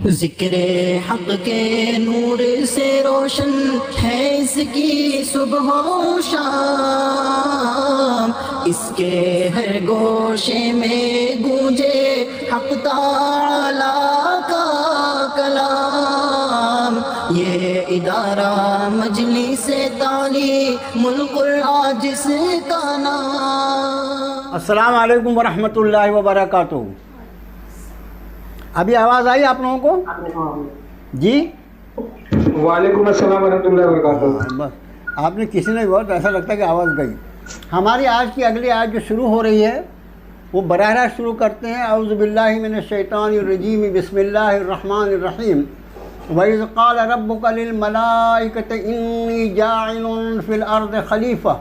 ذکر حق کے نور سے روشن ہے اس کی صبح و شام، اس کے ہر گوشے میں گونجے حق تعالیٰ کا کلام۔ یہ ادارہ مجلس تعلیم القرآن جس کا نام۔ السلام علیکم ورحمۃ اللہ وبرکاتہ۔ ابھی آواز آئی آپ لوگوں کو؟ جی وعلیکم السلام ورحمۃ اللہ وبرکاتہ۔ بس آپ نے کسی نے بہت ایسا لگتا ہے کہ آواز گئی۔ ہماری آج کی اگلی آیت جو شروع ہو رہی ہے وہ براہ راست شروع کرتے ہیں اعوذ باللہ من الشیطان الرجیم بسم اللہ الرحمن الرحیم۔ وَإِذْ قَالَ رَبُّكَ لِلْمَلَائِكَةِ إِنِّي جَاعِلٌ فِي الْأَرْضِ خَلِيفَةً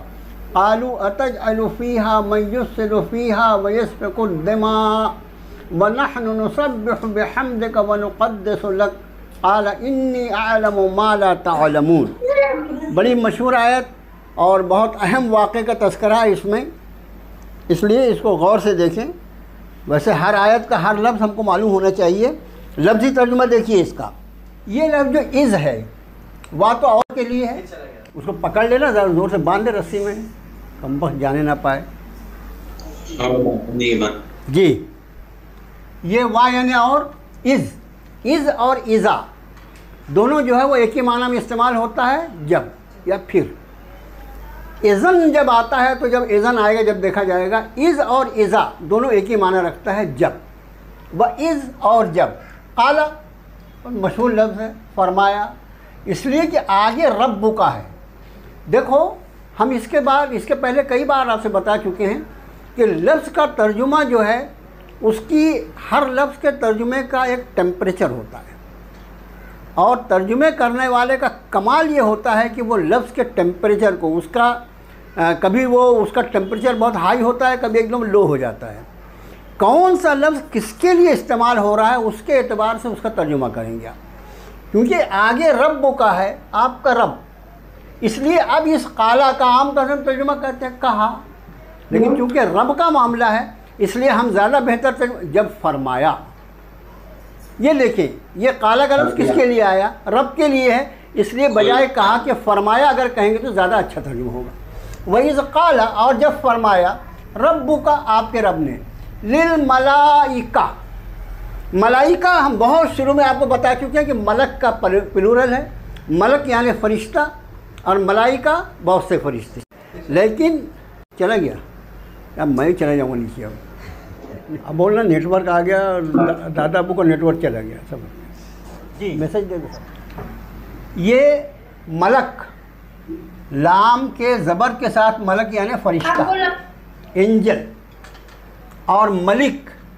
قَالُوا أَتَجْعَلُ فِيهَا مَن يُفْسِدُ فِيهَا وَيَسْفِكُ الدِّمَاءَ وَنَحْنُ نُسَبِّحُ بِحَمْدِكَ وَنُقَدِّسُ لَكَ قَالَ إِنِّي أَعْلَمُ مَا لَا تَعْلَمُونَ۔ بڑی مشہور آیت اور بہت اہم واقعے کا تذکرہ ہے اس میں، اس لیے اس کو غور سے دیکھیں۔ ویسے ہر آیت کا ہر لفظ ہم کو معلوم ہونا چاہیے۔ لفظی ترجمہ دیکھیے اس کا، یہ لفظ جو از ہے وا تو اور کے لیے ہے، اس کو پکڑ لینا، ذرا زور سے باندھ دے رسی میں، کم وقت جانے نہ پائے۔ جی یہ وا یعنی اور از اور ازا دونوں جو ہے وہ ایک ہی معنی میں استعمال ہوتا ہے، جب یا پھر۔ اذن جب آتا ہے تو جب اذن آئے گا، جب دیکھا جائے گا، از اور ازا دونوں ایک ہی معنی رکھتا ہے، جب۔ و از اور جب۔ قالا مشہور لفظ ہے، فرمایا، اس لیے کہ آگے رب کا ہے۔ دیکھو ہم اس کے پہلے کئی بار آپ سے بتا چکے ہیں کہ لفظ کا ترجمہ جو ہے اس کی ہر لفظ کے ترجمے کا ایک ٹیمپریچر ہوتا ہے، اور ترجمے کرنے والے کا کمال یہ ہوتا ہے کہ وہ لفظ کے ٹیمپریچر کو کبھی اس کا ٹیمپریچر بہت ہائی ہوتا ہے، کبھی ایک دم لو ہو جاتا ہے۔ کون سا لفظ کس کے لیے استعمال ہو رہا ہے اس کے اعتبار سے اس کا ترجمہ کریں گے آپ، کیونکہ آگے رب کا ہے، آپ کا رب، اس لیے اب اس قالا کا عام طور سے ترجمہ کرتے ہیں کہا، لیکن چونکہ رب کا معاملہ ہے اس لیے ہم زیادہ بہتر جب فرمایا۔ یہ دیکھیں یہ قالا کا لفظ کس کے لیے آیا؟ رب کے لیے ہے، اس لیے بجائے کہا کہ فرمایا اگر کہیں گے تو زیادہ اچھا ترجمہ ہوگا۔ وَإِذْ قَالَ اور جب فرمایا ربک آپ کے رب نے للملائکہ، ملائکہ ہم بہت شروع میں آپ کو بتا چکے ہیں کہ ملک کا پلورل ہے، ملک یعنی فرشتہ، اور ملائکہ بہت سے فرشتے۔ لیکن چلا گیا، اب میں چلا جاؤں گا نیچے، اب بولنا نیٹ ورک آ گیا، دادا ابو کو نیٹ ورک چلا گیا، سب جی میسج دے دو۔ یہ ملک لام کے زبر کے ساتھ ملک یعنی فرشتہ، انجل، اور ملک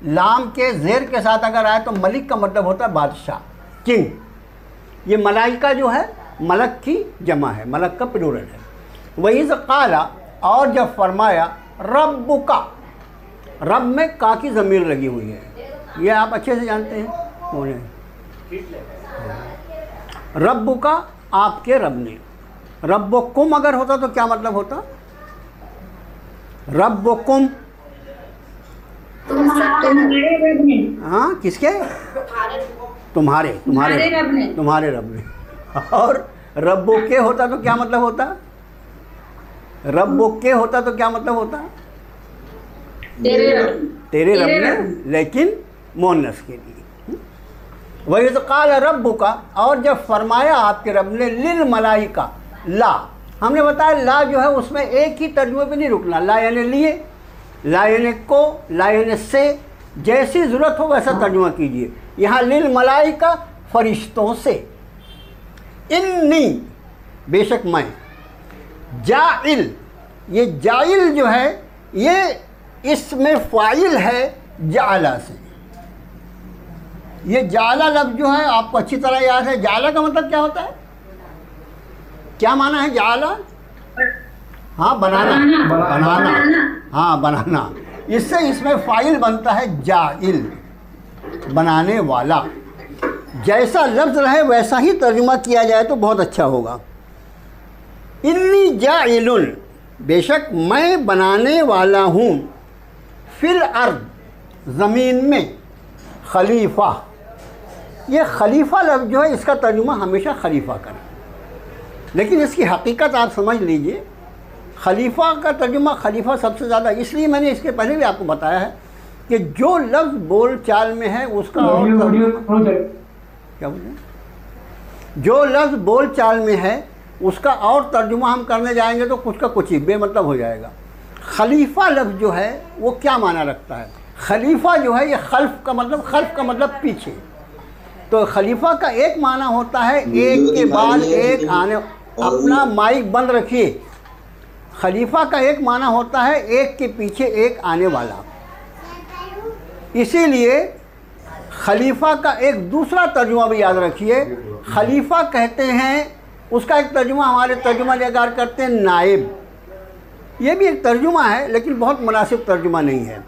لام کے زیر کے ساتھ اگر آئے تو ملک کا مطلب ہوتا ہے بادشاہ، کنگ۔ یہ ملائکہ جو ہے ملک کی جمع ہے، ملک کا پلورل ہے۔ وَإِذْ قَالَ اور جب فرمایا ربک، رب میں کا کی ضمیر لگی ہوئی ہے، یہ آپ اچھے سے جانتے ہیں کون ہے؟ ربک آپ کے رب نے۔ ربکم اگر ہوتا تو کیا مطلب ہوتا؟ ربکم ہاں کس کے؟ تمہارے رب نے۔ اور ربو کے ہوتا تو کیا مطلب ہوتا؟ ربو کے ہوتا تو کیا مطلب ہوتا؟ تیرے رب نے، لیکن مؤنث کے لیے۔ وَإِذْ قَالَ رَبُّكَ اور جب فرمایا آپ کے رب نے للملائکہ، لا ہم نے بتایا لا جو ہے اس میں ایک ہی ترجمے پہ نہیں رکنا، لا یعنی لیے، لا یعنی کو، لا یعنی سے، جیسی ضرورت ہو ویسا ترجمہ کیجئے۔ یہاں للملائکہ فرشتوں سے، انی بے شک میں، جاعل یہ جاعل جو ہے یہ اس میں فاعل ہے جعلہ سے۔ یہ جعلہ لفظ جو ہے آپ کو اچھی طرح یاد ہے، جعلہ کا مطلب کیا ہوتا ہے؟ کیا معنی ہے جعلہ؟ ہاں بنانا، ہاں بنانا، اس سے اس میں فاعل بنتا ہے جاعل، بنانے والا۔ جیسا لفظ رہے ویسا ہی ترجمہ کیا جائے تو بہت اچھا ہوگا۔ انی جاعل بے شک میں بنانے والا ہوں، فی الارض زمین میں، خلیفہ یہ خلیفہ لفظ جو ہے اس کا ترجمہ ہمیشہ خلیفہ کریں، لیکن اس کی حقیقت آپ سمجھ لیجئے، خلیفہ کا ترجمہ خلیفہ سب سے زیادہ، اس لیے میں نے اس کے پہلے بھی آپ کو بتایا ہے کہ جو لفظ بول چال میں ہے اس کا اور ترجمہ، کیا بولیں، جو لفظ بول چال میں ہے اس کا اور ترجمہ ہم کرنے جائیں گے تو کچھ کا کچھ ہی بے مطلب ہو جائے گا۔ خلیفہ لفظ جو ہے وہ کیا معنی رکھتا ہے؟ خلیفہ جو ہے یہ خلف کا مطلب پیچھے، تو خلیفہ کا ایک معنی ہوتا ہے ایک کے بعد ایک آنے، اپنا مائک بند رکھیے، خلیفہ کا ایک معنی ہوتا ہے ایک کے پیچھے ایک آنے والا، اسی لیے خلیفہ کا ایک دوسرا ترجمہ بھی یاد رکھیے، خلیفہ کہتے ہیں، اس کا ایک ترجمہ ہمارے ترجمہ نگار کرتے ہیں نائب، یہ بھی ایک ترجمہ ہے لیکن بہت مناسب ترجمہ نہیں ہے۔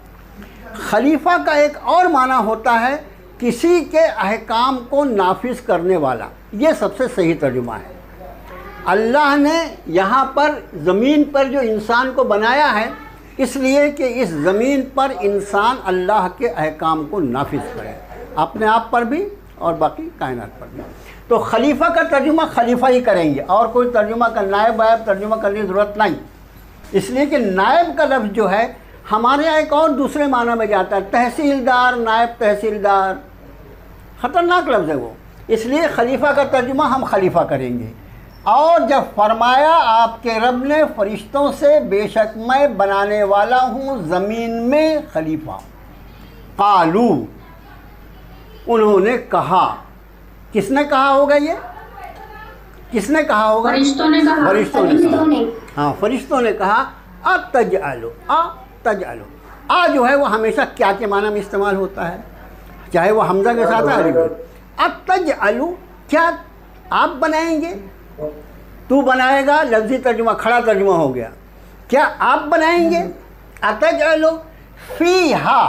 خلیفہ کا ایک اور معنی ہوتا ہے کسی کے احکام کو نافذ کرنے والا، یہ سب سے صحیح ترجمہ ہے۔ اللہ نے یہاں پر زمین پر جو انسان کو بنایا ہے اس لیے کہ اس زمین پر انسان اللہ کے احکام کو نافذ کرے، اپنے آپ پر بھی اور باقی کائنات پر بھی۔ تو خلیفہ کا ترجمہ خلیفہ ہی کریں گے، اور کوئی ترجمہ کا نائب وائب ترجمہ کرنے کی ضرورت نہیں، اس لیے کہ نائب کا لفظ جو ہے ہمارے یہاں ایک اور دوسرے معنی میں جاتا ہے، تحصیلدار، نائب تحصیلدار، خطرناک لفظ ہے وہ، اس لیے خلیفہ کا ترجمہ ہم خلیفہ کریں گے۔ اور جب فرمایا آپ کے رب نے فرشتوں سے بے شک میں بنانے والا ہوں زمین میں خلیفہ، قالو، انہوں نے کہا، کس نے کہا ہوگا؟ یہ کس نے کہا ہوگا؟ فرشتوں نے کہا، ہاں، فرشتوں نے کہا اتجعلو، آ جو ہے وہ ہمیشہ کیا کے معنی میں استعمال ہوتا ہے، چاہے وہ حمزہ کے ساتھ ہے، اتجعلو، کیا آپ بنائیں گے؟ تو بنائے گا، لفظی ترجمہ، کھڑا ترجمہ ہو گیا، کیا آپ بنائیں گے؟ اتجعلو فیہا،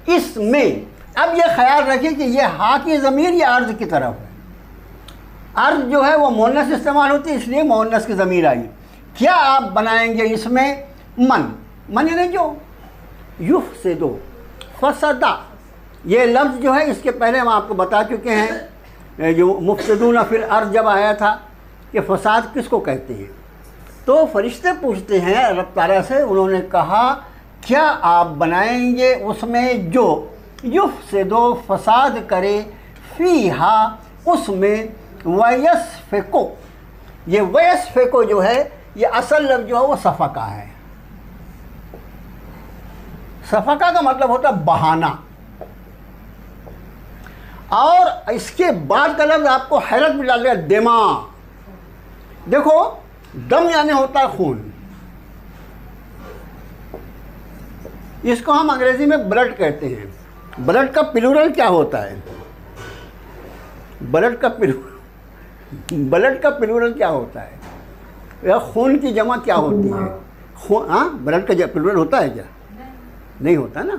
اس میں، اب یہ خیال رکھیں کہ یہ ہا کی ضمیر یہ عرض کی طرف ہے، عرض جو ہے وہ مؤنث استعمال ہوتی ہے اس لیے مؤنث کی ضمیر آئی، کیا آپ بنائیں گے اس میں من یعنی جو یفسدو، فسدہ، یہ لفظ جو ہے اس کے پہلے ہم آپ کو بتا چکے ہیں، جو مفسدون فی الارض جب آیا تھا کہ فساد کس کو کہتے ہیں، تو فرشتے پوچھتے ہیں رب تعالیٰ سے، انہوں نے کہا کیا آپ بنائیں گے اس میں جو یفسدو، فساد کرے، فیہا، اس میں، ویسفکو، یہ ویسفکو جو ہے یہ اصل لفظ جو ہے وہ سفکا ہے، سفکا کا مطلب ہوتا ہے بہانا، اور اس کے بعد کا لفظ آپ کو حیرت میں ڈال دیا، دماغ، دیکھو دم یعنی ہوتا ہے خون، اس کو ہم انگریزی میں بلڈ کہتے ہیں، بلڈ کا پلورل کیا ہوتا ہے؟ بلڈ کا پلورل کیا ہوتا ہے؟ یا خون کی جمع کیا ہوتی ہے؟ ہاں، بلڈ کا پلورل ہوتا ہے کیا؟ نہیں ہوتا نا،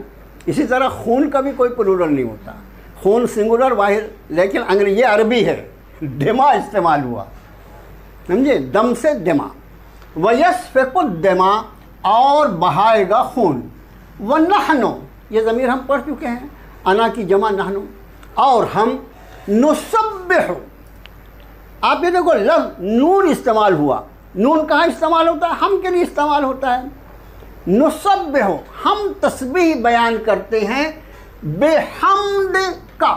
اسی طرح خون کا بھی کوئی پلورل نہیں ہوتا، خون سنگولر واحد، لیکن انگریزی یہ عربی ہے، دما استعمال ہوا، سمجھے، دم سے دما، وَيَسْفِكُ الدِّمَاءَ، اور بہائے گا خون، وَنَحْنُ، یہ ضمیر ہم پڑھ چکے ہیں، انا کی جمع نحنو، اور ہم، نُسَبِّحُ، آپ یہ دیکھو لفظ نون استعمال ہوا، نون کہاں استعمال ہوتا ہے؟ ہم کے لیے استعمال ہوتا ہے، نُسَبِّحُ، ہم تسبیح بیان کرتے ہیں، بحمد کا،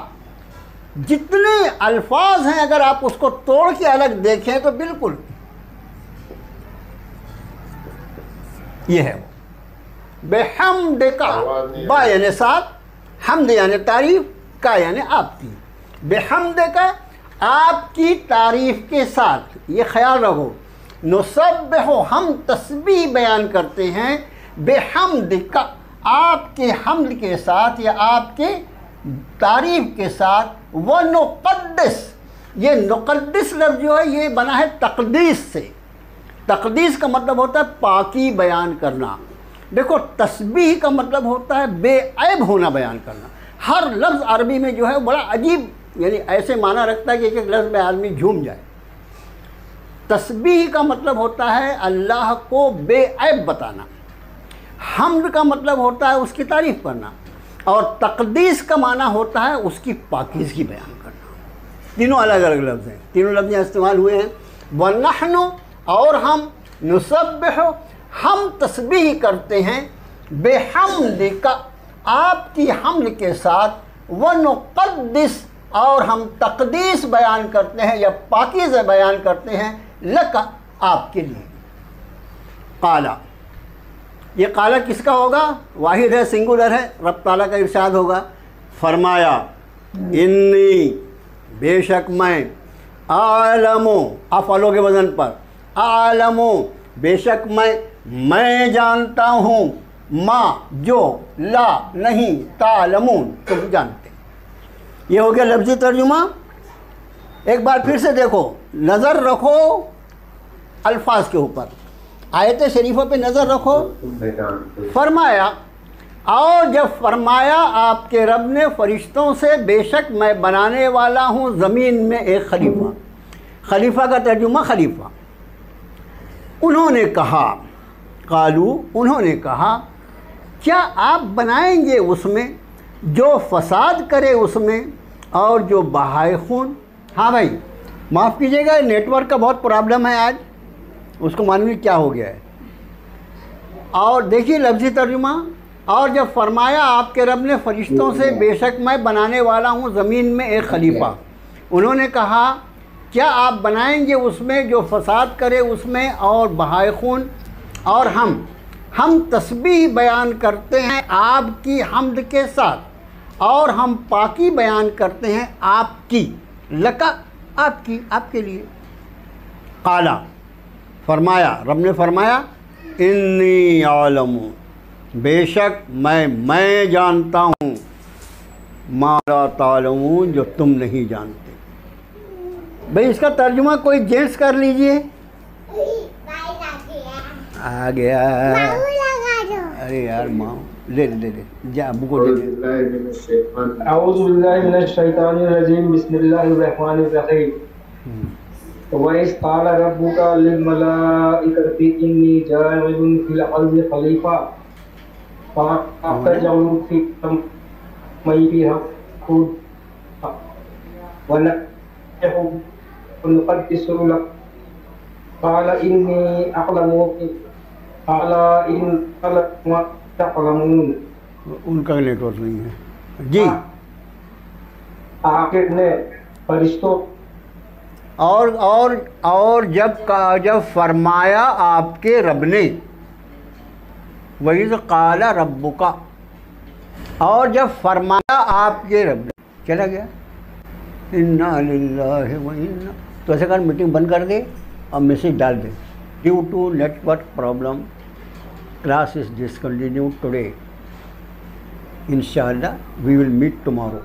جتنے الفاظ ہیں اگر آپ اس کو توڑ کے الگ دیکھیں تو بالکل یہ ہے وہ، بحمد کا، با یعنی ساتھ، حمد یعنی تعریف، کا یعنی آپ کی، بحمد کا، آپ کی تعریف کے ساتھ، یہ خیال رکھو، نسبح، ہم تسبیح بیان کرتے ہیں، بحمد کا، آپ کے حمد کے ساتھ یا آپ کے تعریف کے ساتھ، ونقدس، یہ نقدس لفظ جو ہے یہ بنا ہے تقدیس سے، تقدیس کا مطلب ہوتا ہے پاکی بیان کرنا، دیکھو تسبیح کا مطلب ہوتا ہے بے عیب ہونا بیان کرنا، ہر لفظ عربی میں جو ہے بڑا عجیب، یعنی ایسے معنی رکھتا ہے کہ ایک ایک لفظ میں آدمی جھوم جائے، تسبیح کا مطلب ہوتا ہے اللہ کو بے عیب بتانا، حمد کا مطلب ہوتا ہے اس کی تعریف کرنا، اور تقدیس کا معنی ہوتا ہے اس کی پاکیزگی بیان کرنا۔ تینوں الگ الگ لفظ ہیں، تینوں لفظ یہاں استعمال ہوئے ہیں۔ وَنَحْنُ اور ہم، نُسَبِّحُ ہم تسبیح کرتے ہیں، بِحَمْدِکَ آپ کی حمد کے ساتھ، وَنُقَدِّسُ اور ہم تقدیس بیان کرتے ہیں یا پاکیزہ بیان کرتے ہیں، لَکَ آپ کے لیے۔ قَالَ یہ قَالَ کس کا ہوگا؟ واحد ہے، سنگولر ہے، رب تعالیٰ کا ارشاد ہوگا۔ فرمایا انی بے شک میں، عالمو افعلوں کے وزن پر، عالمو بے شک میں جانتا ہوں، ما جو، لا نہیں، تعلمون تم جانتے۔ یہ ہو گیا لفظی ترجمہ۔ ایک بار پھر سے دیکھو، نظر رکھو الفاظ کے اوپر، آیت شریفوں پہ نظر رکھو۔ فرمایا اور جب فرمایا آپ کے رب نے فرشتوں سے، بے شک میں بنانے والا ہوں زمین میں ایک خلیفہ۔ خلیفہ کا ترجمہ خلیفہ۔ انہوں نے کہا، قالو انہوں نے کہا، کیا آپ بنائیں گے اس میں جو فساد کرے اس میں اور جو بہائے خون؟ ہاں بھائی معاف کیجیے گا، نیٹ ورک کا بہت پرابلم ہے آج، اس کو معلوم نہیں کیا ہو گیا ہے۔ اور دیکھیے لفظی ترجمہ، اور جب فرمایا آپ کے رب نے فرشتوں سے، بے شک میں بنانے والا ہوں زمین میں ایک خلیفہ، انہوں نے کہا کیا آپ بنائیں گے اس میں جو فساد کرے اس میں اور بہائے خون، اور ہم تسبیح بیان کرتے ہیں آپ کی حمد کے ساتھ، اور ہم پاکی بیان کرتے ہیں آپ کی، لکا آپ کی، آپ کے لیے۔ قالا فرمایا، رب نے فرمایا انی عالم بے شک میں جانتا ہوں، ما لا تعلمون جو تم نہیں جانتے۔ بھئی اس کا ترجمہ کوئی جینس کر لیجئے۔ آ گیا، ارے یار ماں لے جا ابو کو دے دے۔ اعوذ باللہ من الشیطان الرجیم، بسم اللہ الرحمن الرحیم۔ وَإِذْ قَالَ رَبُّكَ لِلْمَلَائِكَةِ إِنِّي جَاعِلٌ فِي الْأَرْضِ خَلِيفَةً فَأَتَجْعَلُ فِيهَا مَن يُفْسِدُ وَنَحْنُ نُقَدِّسُ لَكَ قَالَ إِنِّي أَعْلَمُ قَالَ إِنَّ لَكُمْ تَعْلَمُونَ۔ ان کا نیٹ ورک نہیں ہے جی۔ آخر نے فرشتوں اور جب فرمایا آپ کے رب نے، وَإِذْ قَالَ رَبُّكَ اور جب فرمایا آپ کے رب نے، چلا گیا اِنَّا لِلَّهِ وَإِنَّا، تو ایسے کر میٹنگ بند کر دے اور میسیج ڈال دے، due to network problem class is discontinued today. Inshallah we will meet tomorrow.